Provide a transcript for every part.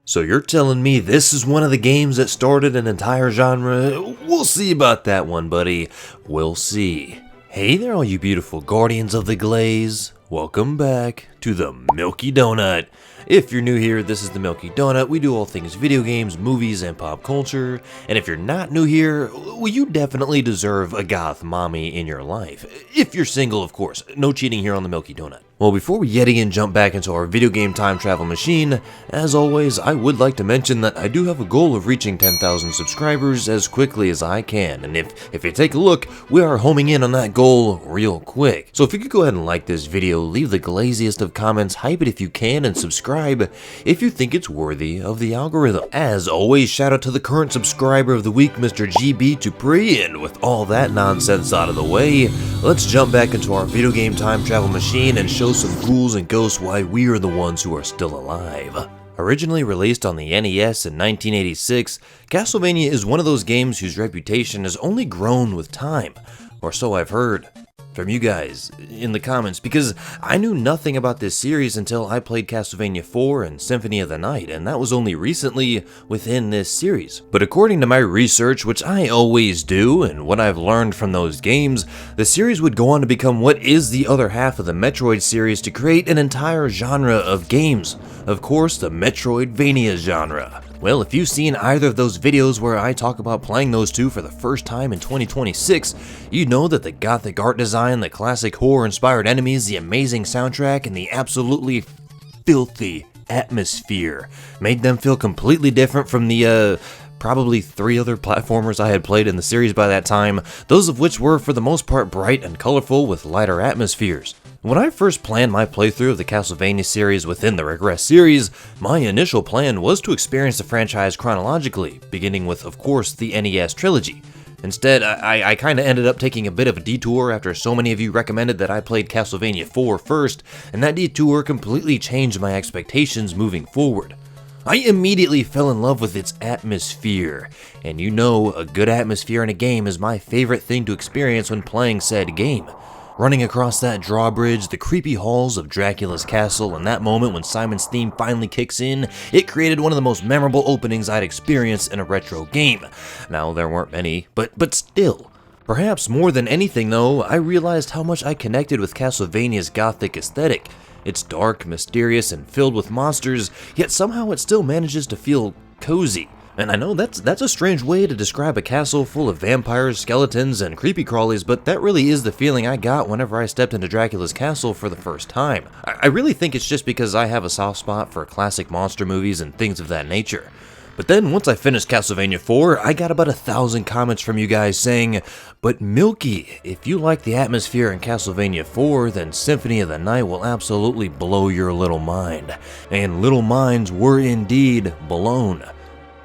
So you're telling me this is one of the games that started an entire genre? We'll see about that one, buddy. We'll see. Hey there, all you beautiful guardians of the glaze. Welcome back to the Milky Donut. If you're new here, this is the Milky Donut. We do all things video games, movies, and pop culture. And if you're not new here, well, you definitely deserve a goth mommy in your life. If you're single, of course. No cheating here on the Milky Donut. Well, before we yet again jump back into our video game time travel machine, as always, I would like to mention that I do have a goal of reaching 10,000 subscribers as quickly as I can, and if you take a look, we are homing in on that goal real quick. So if you could go ahead and like this video, leave the glaziest of comments, hype it if you can, and subscribe if you think it's worthy of the algorithm. As always, shout out to the current subscriber of the week, Mr. GBdubree, and with all that nonsense out of the way, let's jump back into our video game time travel machine and show some ghouls and ghosts why we are the ones who are still alive. Originally released on the NES in 1986, Castlevania is one of those games whose reputation has only grown with time, or so I've heard from you guys in the comments, because I knew nothing about this series until I played Castlevania 4 and Symphony of the Night, and that was only recently within this series. But according to my research, which I always do, and what I've learned from those games, the series would go on to become what is the other half of the Metroid series to create an entire genre of games. Of course, the Metroidvania genre. Well, if you've seen either of those videos where I talk about playing those two for the first time in 2026, you know that the gothic art design, the classic horror-inspired enemies, the amazing soundtrack, and the absolutely filthy atmosphere made them feel completely different from the, probably 3 other platformers I had played in the series by that time, those of which were for the most part bright and colorful with lighter atmospheres. When I first planned my playthrough of the Castlevania series within the Regress series, my initial plan was to experience the franchise chronologically, beginning with, of course, the NES trilogy. Instead, I kinda ended up taking a bit of a detour after so many of you recommended that I played Castlevania 4 first, and that detour completely changed my expectations moving forward. I immediately fell in love with its atmosphere, and you know, a good atmosphere in a game is my favorite thing to experience when playing said game. Running across that drawbridge, the creepy halls of Dracula's castle, and that moment when Simon's theme finally kicks in, it created one of the most memorable openings I'd experienced in a retro game. Now, there weren't many, but still. Perhaps more than anything though, I realized how much I connected with Castlevania's gothic aesthetic. It's dark, mysterious, and filled with monsters, yet somehow it still manages to feel cozy. And I know that's a strange way to describe a castle full of vampires, skeletons, and creepy crawlies, but that really is the feeling I got whenever I stepped into Dracula's castle for the first time. I really think it's just because I have a soft spot for classic monster movies and things of that nature. But then once I finished Castlevania 4, I got about 1,000 comments from you guys saying, "But Milky, if you like the atmosphere in Castlevania 4, then Symphony of the Night will absolutely blow your little mind." And little minds were indeed blown.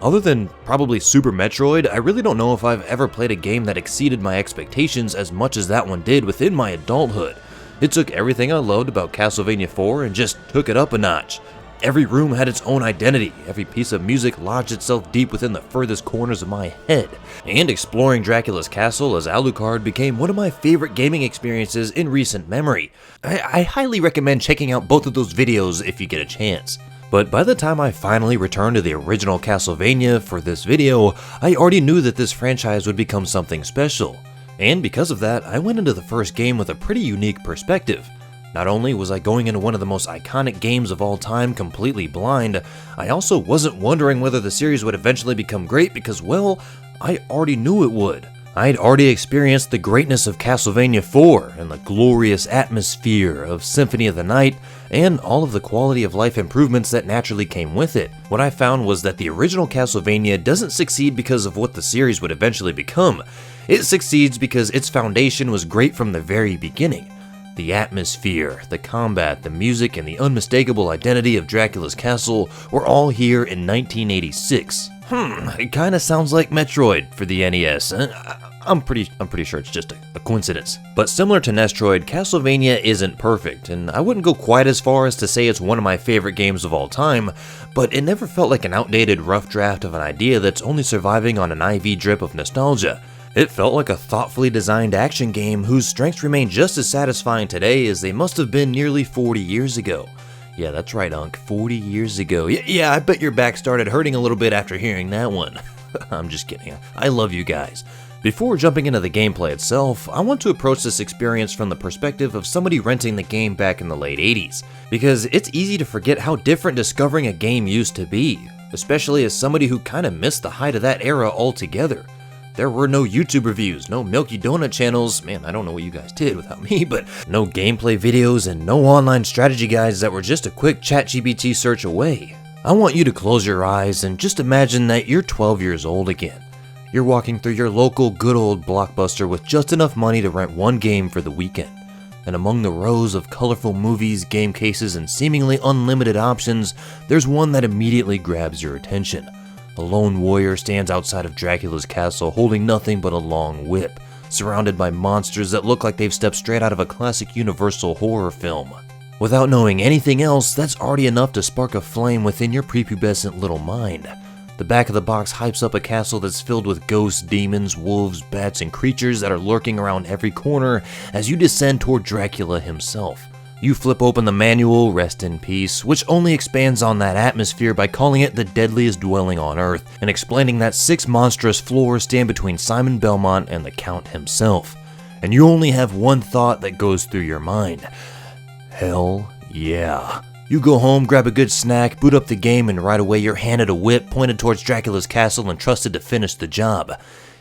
Other than probably Super Metroid, I really don't know if I've ever played a game that exceeded my expectations as much as that one did within my adulthood. It took everything I loved about Castlevania 4 and just took it up a notch. Every room had its own identity, every piece of music lodged itself deep within the furthest corners of my head, and exploring Dracula's castle as Alucard became one of my favorite gaming experiences in recent memory. I highly recommend checking out both of those videos if you get a chance. But by the time I finally returned to the original Castlevania for this video, I already knew that this franchise would become something special. And because of that, I went into the first game with a pretty unique perspective. Not only was I going into one of the most iconic games of all time completely blind, I also wasn't wondering whether the series would eventually become great because, well, I already knew it would. I'd already experienced the greatness of Castlevania 4 and the glorious atmosphere of Symphony of the Night and all of the quality of life improvements that naturally came with it. What I found was that the original Castlevania doesn't succeed because of what the series would eventually become. It succeeds because its foundation was great from the very beginning. The atmosphere, the combat, the music, and the unmistakable identity of Dracula's castle were all here in 1986. It kinda sounds like Metroid for the NES. I'm pretty sure it's just a coincidence. But similar to Nestroid, Castlevania isn't perfect, and I wouldn't go quite as far as to say it's one of my favorite games of all time, but it never felt like an outdated rough draft of an idea that's only surviving on an IV drip of nostalgia. It felt like a thoughtfully designed action game whose strengths remain just as satisfying today as they must have been nearly 40 years ago. Yeah, that's right, Unc. 40 years ago. Yeah, I bet your back started hurting a little bit after hearing that one. I'm just kidding. I love you guys. Before jumping into the gameplay itself, I want to approach this experience from the perspective of somebody renting the game back in the late 80s, because it's easy to forget how different discovering a game used to be, especially as somebody who kinda missed the height of that era altogether. There were no YouTube reviews, no Milky Donut channels, man, I don't know what you guys did without me, but no gameplay videos and no online strategy guides that were just a quick ChatGPT search away. I want you to close your eyes and just imagine that you're 12 years old again. You're walking through your local good old Blockbuster with just enough money to rent one game for the weekend. And among the rows of colorful movies, game cases, and seemingly unlimited options, there's one that immediately grabs your attention. A lone warrior stands outside of Dracula's castle holding nothing but a long whip, surrounded by monsters that look like they've stepped straight out of a classic Universal horror film. Without knowing anything else, that's already enough to spark a flame within your prepubescent little mind. The back of the box hypes up a castle that's filled with ghosts, demons, wolves, bats, and creatures that are lurking around every corner as you descend toward Dracula himself. You flip open the manual, Rest in Peace, which only expands on that atmosphere by calling it the deadliest dwelling on Earth, and explaining that 6 monstrous floors stand between Simon Belmont and the Count himself. And you only have one thought that goes through your mind. Hell yeah. You go home, grab a good snack, boot up the game, and right away you're handed a whip pointed towards Dracula's castle and trusted to finish the job.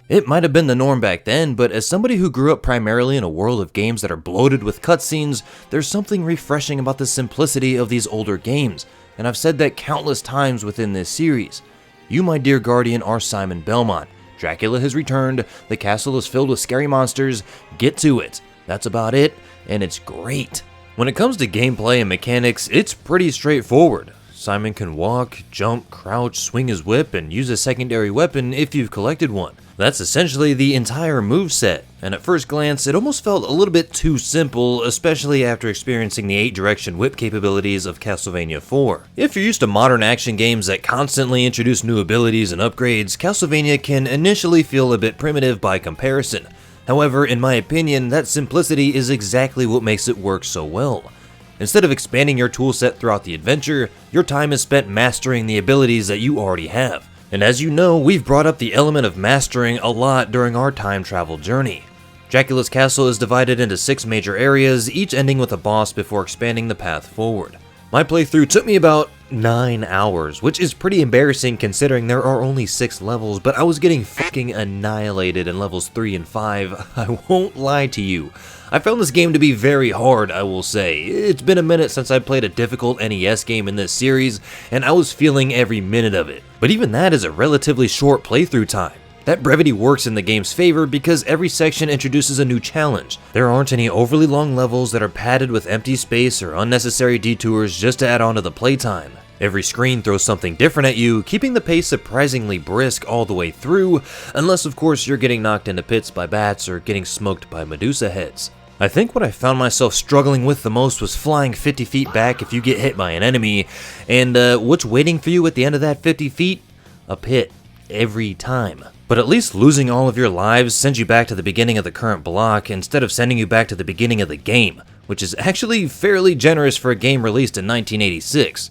It might have been the norm back then, but as somebody who grew up primarily in a world of games that are bloated with cutscenes, there's something refreshing about the simplicity of these older games, and I've said that countless times within this series. You, my dear guardian, are Simon Belmont. Dracula has returned, the castle is filled with scary monsters, get to it. That's about it, and it's great. When it comes to gameplay and mechanics, it's pretty straightforward. Simon can walk, jump, crouch, swing his whip, and use a secondary weapon if you've collected one. That's essentially the entire moveset, and at first glance, it almost felt a little bit too simple, especially after experiencing the 8-direction whip capabilities of Castlevania 4. If you're used to modern action games that constantly introduce new abilities and upgrades, Castlevania can initially feel a bit primitive by comparison. However, in my opinion, that simplicity is exactly what makes it work so well. Instead of expanding your toolset throughout the adventure, your time is spent mastering the abilities that you already have. And as you know, we've brought up the element of mastering a lot during our time travel journey. Dracula's castle is divided into 6 major areas, each ending with a boss before expanding the path forward. My playthrough took me about 9 hours, which is pretty embarrassing considering there are only 6 levels, but I was getting fucking annihilated in levels 3 and 5, I won't lie to you. I found this game to be very hard, I will say. It's been a minute since I played a difficult NES game in this series, and I was feeling every minute of it. But even that is a relatively short playthrough time. That brevity works in the game's favor because every section introduces a new challenge. There aren't any overly long levels that are padded with empty space or unnecessary detours just to add on to the playtime. Every screen throws something different at you, keeping the pace surprisingly brisk all the way through, unless of course you're getting knocked into pits by bats or getting smoked by Medusa heads. I think what I found myself struggling with the most was flying 50 feet back if you get hit by an enemy, and what's waiting for you at the end of that 50 feet? A pit. Every time. But at least losing all of your lives sends you back to the beginning of the current block instead of sending you back to the beginning of the game, which is actually fairly generous for a game released in 1986.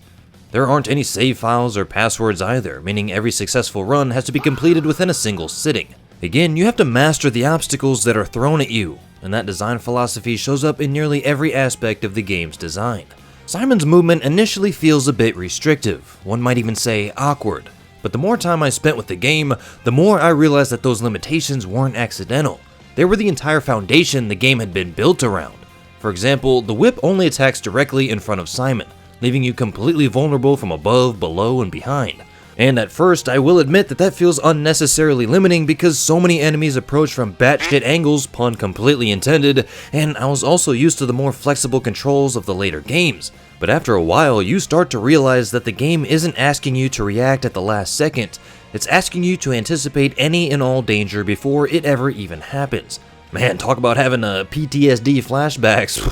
There aren't any save files or passwords either, meaning every successful run has to be completed within a single sitting. Again, you have to master the obstacles that are thrown at you, and that design philosophy shows up in nearly every aspect of the game's design. Simon's movement initially feels a bit restrictive, one might even say awkward. But the more time I spent with the game, the more I realized that those limitations weren't accidental. They were the entire foundation the game had been built around. For example, the whip only attacks directly in front of Simon, leaving you completely vulnerable from above, below, and behind. And at first, I will admit that feels unnecessarily limiting because so many enemies approach from batshit angles, pun completely intended, and I was also used to the more flexible controls of the later games. But after a while, you start to realize that the game isn't asking you to react at the last second, it's asking you to anticipate any and all danger before it ever even happens. Man, talk about having a PTSD flashbacks.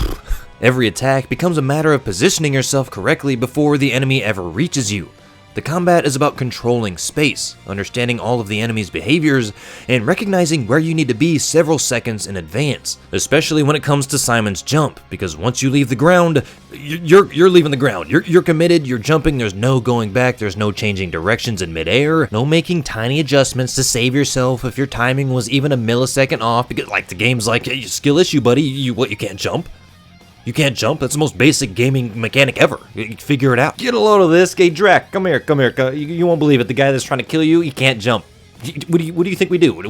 Every attack becomes a matter of positioning yourself correctly before the enemy ever reaches you. The combat is about controlling space, understanding all of the enemy's behaviors, and recognizing where you need to be several seconds in advance, especially when it comes to Simon's jump, because once you leave the ground, you're leaving the ground. You're committed, you're jumping, there's no going back, there's no changing directions in midair, no making tiny adjustments to save yourself if your timing was even a millisecond off, because like the game's like, hey, skill issue, buddy, you can't jump? You can't jump? That's the most basic gaming mechanic ever. You figure it out. Get a load of this. Hey, Drac, come here. You won't believe it. The guy that's trying to kill you, he can't jump. What do you think we do?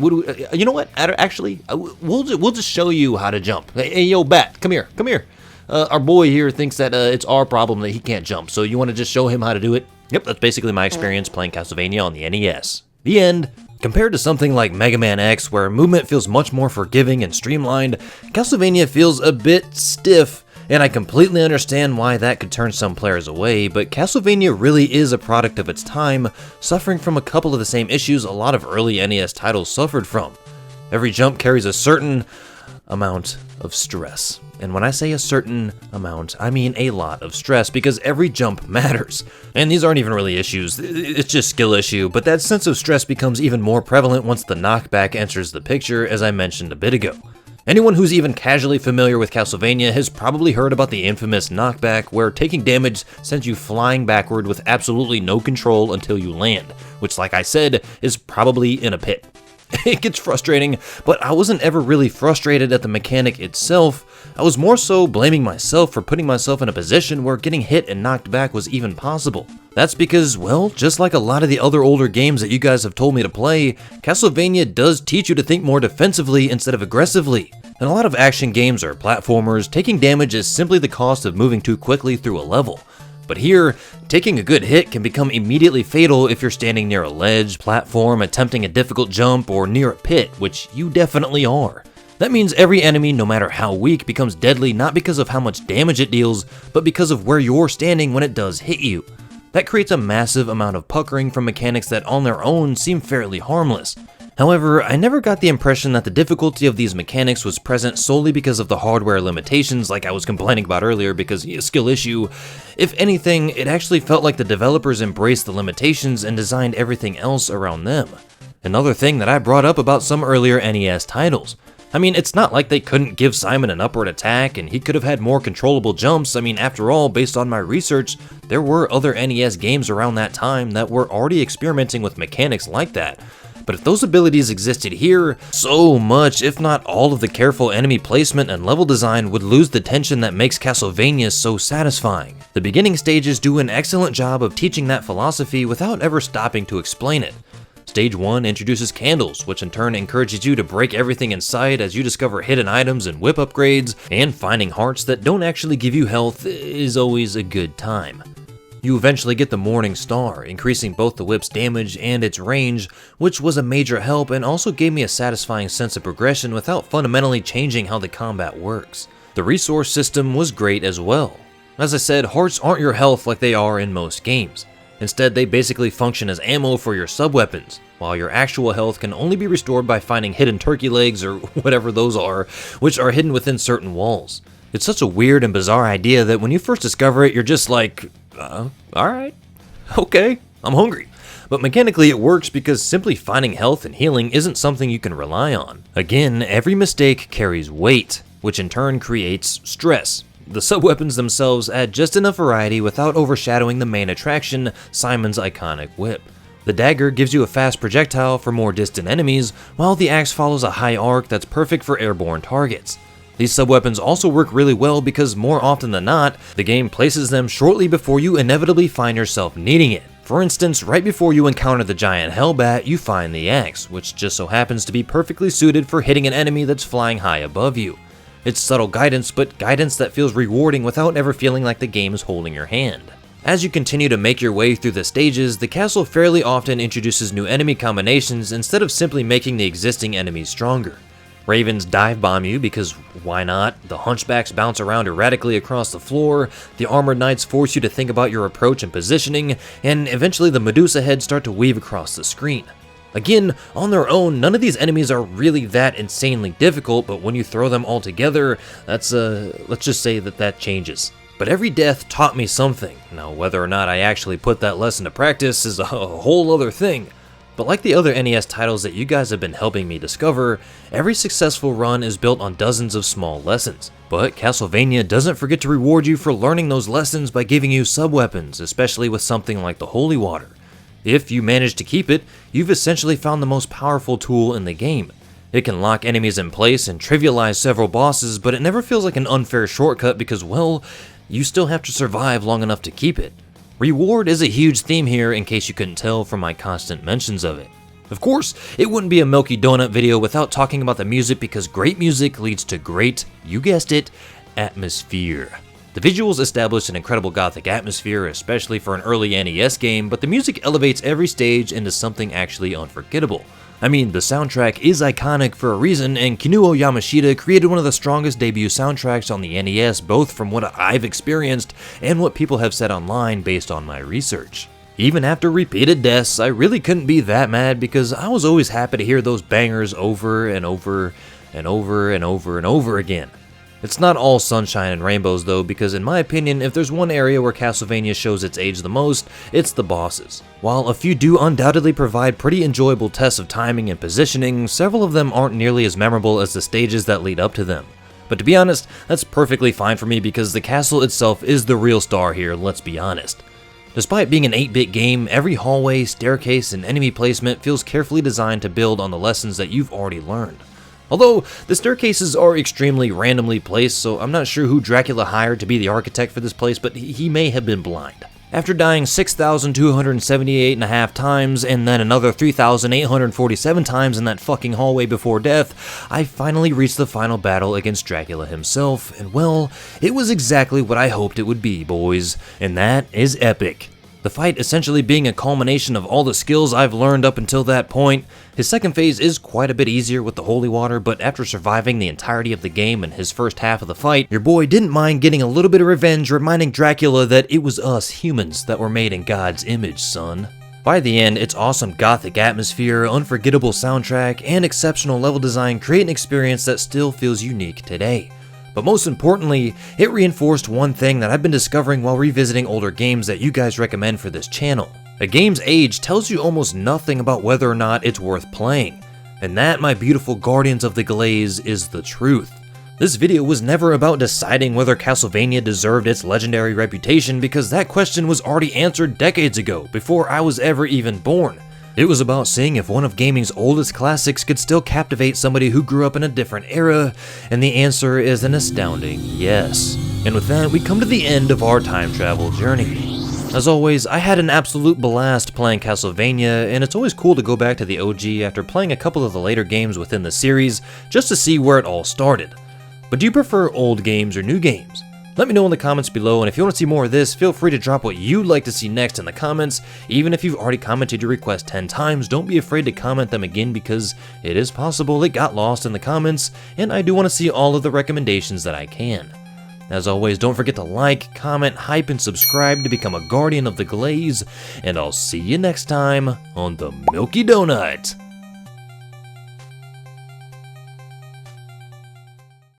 You know what? Actually, we'll just show you how to jump. Hey, yo, Bat, come here. Our boy here thinks that it's our problem that he can't jump, so you want to just show him how to do it? Yep, that's basically my experience playing Castlevania on the NES. The end. Compared to something like Mega Man X, where movement feels much more forgiving and streamlined, Castlevania feels a bit stiff, and I completely understand why that could turn some players away, but Castlevania really is a product of its time, suffering from a couple of the same issues a lot of early NES titles suffered from. Every jump carries a certain amount of stress. And when I say a certain amount, I mean a lot of stress, because every jump matters. And these aren't even really issues, it's just skill issue, but that sense of stress becomes even more prevalent once the knockback enters the picture, as I mentioned a bit ago. Anyone who's even casually familiar with Castlevania has probably heard about the infamous knockback, where taking damage sends you flying backward with absolutely no control until you land, which, like I said, is probably in a pit. It gets frustrating, but I wasn't ever really frustrated at the mechanic itself. I was more so blaming myself for putting myself in a position where getting hit and knocked back was even possible. That's because, well, just like a lot of the other older games that you guys have told me to play, Castlevania does teach you to think more defensively instead of aggressively. In a lot of action games or platformers, taking damage is simply the cost of moving too quickly through a level. But here, taking a good hit can become immediately fatal if you're standing near a ledge, platform, attempting a difficult jump, or near a pit, which you definitely are. That means every enemy, no matter how weak, becomes deadly not because of how much damage it deals, but because of where you're standing when it does hit you. That creates a massive amount of puckering from mechanics that on their own seem fairly harmless. However, I never got the impression that the difficulty of these mechanics was present solely because of the hardware limitations like I was complaining about earlier because skill issue. If anything, it actually felt like the developers embraced the limitations and designed everything else around them. Another thing that I brought up about some earlier NES titles. I mean, it's not like they couldn't give Simon an upward attack and he could have had more controllable jumps. I mean, after all, based on my research, there were other NES games around that time that were already experimenting with mechanics like that. But if those abilities existed here, so much, if not all of the careful enemy placement and level design would lose the tension that makes Castlevania so satisfying. The beginning stages do an excellent job of teaching that philosophy without ever stopping to explain it. Stage 1 introduces candles, which in turn encourages you to break everything in sight as you discover hidden items and whip upgrades, and finding hearts that don't actually give you health is always a good time. You eventually get the Morning Star, increasing both the whip's damage and its range, which was a major help and also gave me a satisfying sense of progression without fundamentally changing how the combat works. The resource system was great as well. As I said, hearts aren't your health like they are in most games. Instead, they basically function as ammo for your sub-weapons, while your actual health can only be restored by finding hidden turkey legs or whatever those are, which are hidden within certain walls. It's such a weird and bizarre idea that when you first discover it, you're just like, alright, okay, I'm hungry. But mechanically it works because simply finding health and healing isn't something you can rely on. Again, every mistake carries weight, which in turn creates stress. The sub-weapons themselves add just enough variety without overshadowing the main attraction, Simon's iconic whip. The dagger gives you a fast projectile for more distant enemies, while the axe follows a high arc that's perfect for airborne targets. These sub-weapons also work really well because more often than not, the game places them shortly before you inevitably find yourself needing it. For instance, right before you encounter the giant Hellbat, you find the axe, which just so happens to be perfectly suited for hitting an enemy that's flying high above you. It's subtle guidance, but guidance that feels rewarding without ever feeling like the game is holding your hand. As you continue to make your way through the stages, the castle fairly often introduces new enemy combinations instead of simply making the existing enemies stronger. Ravens dive bomb you because why not? The hunchbacks bounce around erratically across the floor, the armored knights force you to think about your approach and positioning, and eventually the Medusa heads start to weave across the screen. Again, on their own, none of these enemies are really that insanely difficult, but when you throw them all together, let's just say that changes. But every death taught me something. Now, whether or not I actually put that lesson to practice is a whole other thing. But like the other NES titles that you guys have been helping me discover, every successful run is built on dozens of small lessons. But Castlevania doesn't forget to reward you for learning those lessons by giving you sub-weapons, especially with something like the Holy Water. If you manage to keep it, you've essentially found the most powerful tool in the game. It can lock enemies in place and trivialize several bosses, but it never feels like an unfair shortcut because, well, you still have to survive long enough to keep it. Reward is a huge theme here, in case you couldn't tell from my constant mentions of it. Of course, it wouldn't be a Milky Donut video without talking about the music, because great music leads to great, you guessed it, atmosphere. The visuals establish an incredible gothic atmosphere, especially for an early NES game, but the music elevates every stage into something actually unforgettable. I mean, the soundtrack is iconic for a reason, and Kinuo Yamashita created one of the strongest debut soundtracks on the NES, both from what I've experienced and what people have said online based on my research. Even after repeated deaths, I really couldn't be that mad because I was always happy to hear those bangers over and over and over and over and over again. It's not all sunshine and rainbows though, because in my opinion, if there's one area where Castlevania shows its age the most, it's the bosses. While a few do undoubtedly provide pretty enjoyable tests of timing and positioning, several of them aren't nearly as memorable as the stages that lead up to them. But to be honest, that's perfectly fine for me because the castle itself is the real star here, let's be honest. Despite being an 8-bit game, every hallway, staircase, and enemy placement feels carefully designed to build on the lessons that you've already learned. Although, the staircases are extremely randomly placed, so I'm not sure who Dracula hired to be the architect for this place, but he may have been blind. After dying 6,278.5 times, and then another 3,847 times in that fucking hallway before death, I finally reached the final battle against Dracula himself, and well, it was exactly what I hoped it would be, boys, and that is epic. The fight essentially being a culmination of all the skills I've learned up until that point. His second phase is quite a bit easier with the Holy Water, but after surviving the entirety of the game and his first half of the fight, your boy didn't mind getting a little bit of revenge, reminding Dracula that it was us humans that were made in God's image, son. By the end, its awesome gothic atmosphere, unforgettable soundtrack, and exceptional level design create an experience that still feels unique today. But most importantly, it reinforced one thing that I've been discovering while revisiting older games that you guys recommend for this channel. A game's age tells you almost nothing about whether or not it's worth playing. And that, my beautiful guardians of the glaze, is the truth. This video was never about deciding whether Castlevania deserved its legendary reputation, because that question was already answered decades ago, before I was ever even born. It was about seeing if one of gaming's oldest classics could still captivate somebody who grew up in a different era, and the answer is an astounding yes. And with that, we come to the end of our time travel journey. As always, I had an absolute blast playing Castlevania, and it's always cool to go back to the OG after playing a couple of the later games within the series, just to see where it all started. But do you prefer old games or new games? Let me know in the comments below, and if you want to see more of this, feel free to drop what you'd like to see next in the comments. Even if you've already commented your request 10 times, don't be afraid to comment them again, because it is possible it got lost in the comments, and I do want to see all of the recommendations that I can. As always, don't forget to like, comment, hype, and subscribe to become a guardian of the glaze, and I'll see you next time on the Milky Donut.